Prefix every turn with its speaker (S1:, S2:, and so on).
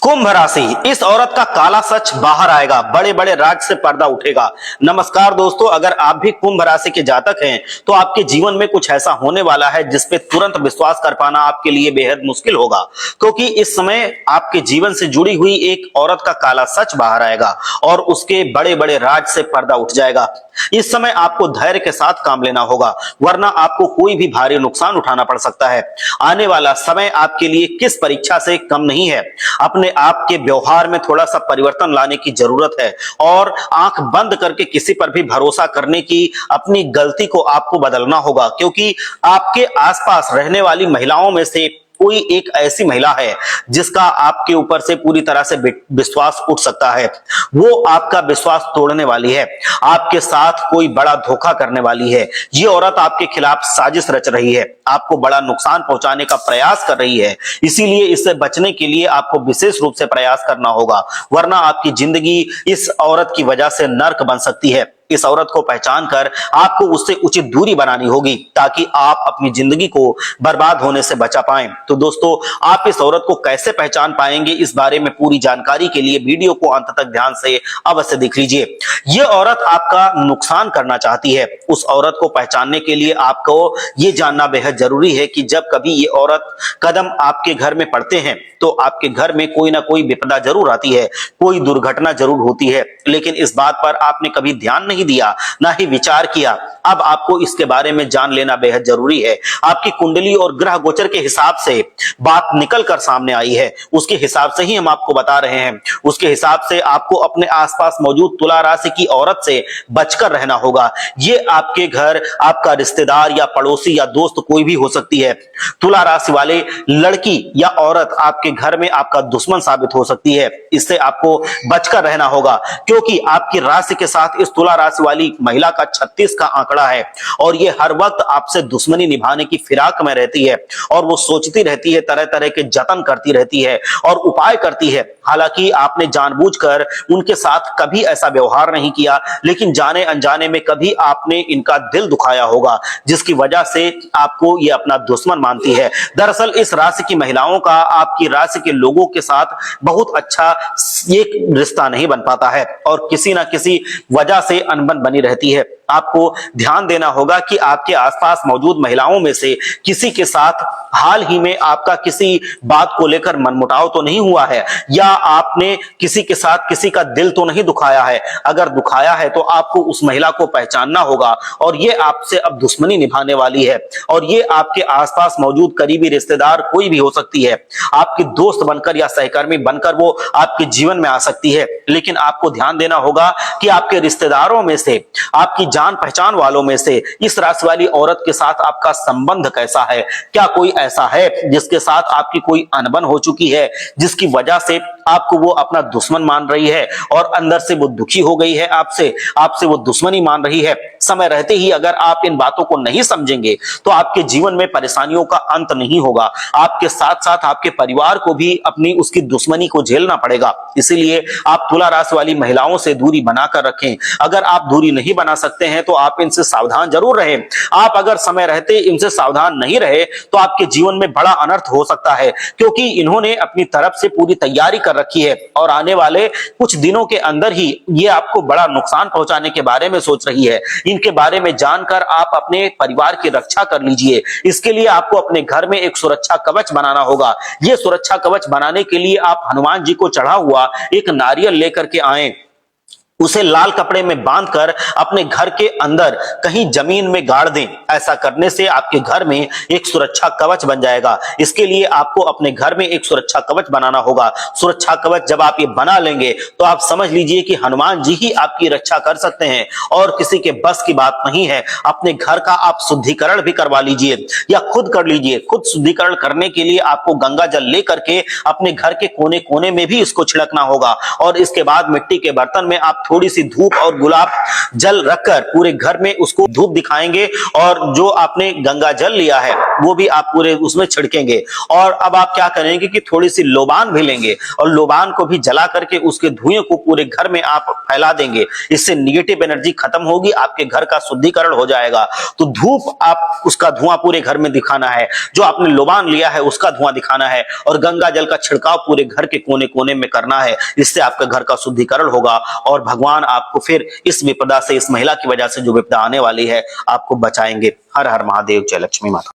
S1: कुंभ राशि, इस औरत का काला सच बाहर आएगा, बड़े बड़े राज से पर्दा उठेगा। नमस्कार दोस्तों, अगर आप भी कुंभ राशि के जातक हैं तो आपके जीवन में कुछ ऐसा होने वाला है जिस पे तुरंत विश्वास कर पाना आपके लिए बेहद मुश्किल होगा, क्योंकि इस समय आपके जीवन से जुड़ी हुई एक औरत का काला सच बाहर आएगा और उसके बड़े बड़े राज से पर्दा उठ जाएगा। इस समय आपको धैर्य के साथ काम लेना होगा, वरना आपको कोई भी भारी नुकसान उठाना पड़ सकता है। आने वाला समय आपके लिए किस परीक्षा से कम नहीं है। अपने आप के व्यवहार में थोड़ा सा परिवर्तन लाने की जरूरत है और आंख बंद करके किसी पर भी भरोसा करने की अपनी गलती को आपको बदलना होगा, क्योंकि आपके आसपास रहने वाली महिलाओं में से कोई एक ऐसी महिला है जिसका आपके ऊपर से पूरी तरह से विश्वास उठ सकता है। वो आपका विश्वास तोड़ने वाली है, आपके साथ कोई बड़ा धोखा करने वाली है। ये औरत आपके खिलाफ साजिश रच रही है, आपको बड़ा नुकसान पहुंचाने का प्रयास कर रही है। इसीलिए इससे बचने के लिए आपको विशेष रूप से प्रयास करना होगा, वरना आपकी जिंदगी इस औरत की वजह से नर्क बन सकती है। इस औरत को पहचान कर आपको उससे उचित दूरी बनानी होगी, ताकि आप अपनी जिंदगी को बर्बाद होने से बचा पाएं। तो दोस्तों, आप इस औरत को कैसे पहचान पाएंगे, इस बारे में पूरी जानकारी के लिए वीडियो को अंत तक ध्यान से अवश्य देख लीजिए। ये औरत आपका नुकसान करना चाहती है। उस औरत को पहचानने के लिए आपको ये जानना बेहद जरूरी है कि जब कभी ये औरत कदम आपके घर में पड़ते हैं तो आपके घर में कोई ना कोई विपदा जरूर आती है, कोई दुर्घटना जरूर होती है, लेकिन इस बात पर आपने कभी ध्यान नहीं दिया, ना ही विचार किया। अब आपको इसके बारे में जान लेना बेहद जरूरी है। आपकी कुंडली और ग्रह गोचर के हिसाब से बात निकल कर सामने आई है, उसके हिसाब से ही हम आपको बता रहे हैं। उसके हिसाब से आपको अपने आसपास मौजूद तुला राशि की औरत से बचकर रहना होगा। ये आपके घर, आपका रिश्तेदार या पड़ोसी या दोस्त कोई भी हो सकती है। तुला राशि वाले लड़की या औरत आपके घर में आपका दुश्मन साबित हो सकती है। इससे आपको बचकर रहना होगा, क्योंकि आपकी राशि के साथ इस तुला राशि वाली महिला का 36 का आंकड़ा है और ये हर वक्त आपसे दुश्मनी निभाने की फिराक में रहती है और वो सोचती रहती है, तरह तरह के जतन करती रहती है और उपाय करती है। हालांकि आपने जानबूझकर उनके साथ कभी ऐसा व्यवहार नहीं किया, लेकिन जाने अनजाने में कभी आपने इनका दिल दुखाया होगा, जिसकी वजह से आपको ये अपना दुश्मन मानती है। दरअसल इस राशि की महिलाओं का आपकी राशि के लोगों के साथ बहुत अच्छा एक रिश्ता नहीं बन पाता है और किसी ना किसी वजह से अनबन बनी रहती है। आपको ध्यान देना होगा कि आपके आसपास मौजूद महिलाओं में से किसी के साथ हाल ही में आपका किसी बात को लेकर मनमुटाव तो नहीं हुआ है, या आपने किसी के साथ किसी का दिल तो नहीं दुखाया है। अगर दुखाया है तो आपको उस महिला को पहचानना होगा और ये आपसे अब दुश्मनी निभाने वाली है। और ये आपके आसपास मौजूद करीबी रिश्तेदार कोई भी हो सकती है, आपकी दोस्त बनकर या सहकर्मी बनकर वो आपके जीवन में आ सकती है। लेकिन आपको ध्यान देना होगा कि आपके रिश्तेदारों में से, आपकी जान पहचान वालों में से इस राशि वाली औरत के साथ आपका संबंध कैसा है। क्या कोई ऐसा है जिसके साथ आपकी कोई अनबन हो चुकी है, जिसकी वजह से आपको वो अपना दुश्मन मान रही है और अंदर से वो दुखी हो गई है, आपसे वो दुश्मनी मान रही है। समय रहते ही अगर आप इन बातों को नहीं समझेंगे तो आपके जीवन में परेशानियों का अंत नहीं होगा। आपके साथ साथ आपके परिवार को भी अपनी उसकी दुश्मनी को झेलना पड़ेगा। इसीलिए आप तुला राशि वाली महिलाओं से दूरी बनाकर रखें। अगर आप दूरी नहीं बना सकते हैं तो आप इनसे सावधान जरूर रहें। आप अगर समय रहते इनसे सावधान नहीं रहे तो आपके जीवन में बड़ा अनर्थ हो सकता है, क्योंकि इन्होंने अपनी तरफ से पूरी तैयारी कर रखी है और आने वाले कुछ दिनों के अंदर ही ये आपको बड़ा नुकसान पहुंचाने के बारे में सोच रही है। इनके बारे में जानकर आप अपने परिवार की रक्षा कर लीजिए। इसके लिए आपको अपने घर में एक सुरक्षा कवच बनाना होगा। यह सुरक्षा कवच बनाने के लिए आप हनुमान जी को चढ़ा हुआ एक नारियल लेकर के आएं, उसे लाल कपड़े में बांधकर अपने घर के अंदर कहीं जमीन में गाड़ दें। ऐसा करने से आपके घर में एक सुरक्षा कवच बन जाएगा। इसके लिए आपको अपने घर में एक सुरक्षा कवच बनाना होगा। सुरक्षा कवच जब आप ये बना लेंगे तो आप समझ लीजिए कि हनुमान जी ही आपकी रक्षा कर सकते हैं और किसी के बस की बात नहीं है। अपने घर का आप शुद्धिकरण भी करवा लीजिए या खुद कर लीजिए। खुद शुद्धिकरण करने के लिए आपको गंगा जल लेकर के अपने घर के कोने कोने में भी इसको छिड़कना होगा और इसके बाद मिट्टी के बर्तन में आप थोड़ी सी धूप और गुलाब जल रखकर पूरे घर में उसको धूप दिखाएंगे और जो आपने गंगा जल लिया है वो भी आप पूरे उसमें छिड़केंगे। और अब आप क्या करेंगे कि थोड़ी सी लोबान भी लेंगे और लोबान को भी जला करके उसके धुएं को पूरे घर में आप फैला देंगे। इससे निगेटिव एनर्जी खत्म होगी, आपके घर का शुद्धिकरण हो जाएगा। तो धूप आप उसका धुआं पूरे घर में दिखाना है, जो आपने लोबान लिया है उसका धुआं दिखाना है और गंगा जल का छिड़काव पूरे घर के कोने कोने में करना है। इससे आपका घर का शुद्धिकरण होगा और भगवान आपको फिर इस विपदा से, इस महिला की वजह से जो विपदा आने वाली है, आपको बचाएंगे। हर हर महादेव, जय लक्ष्मी माता।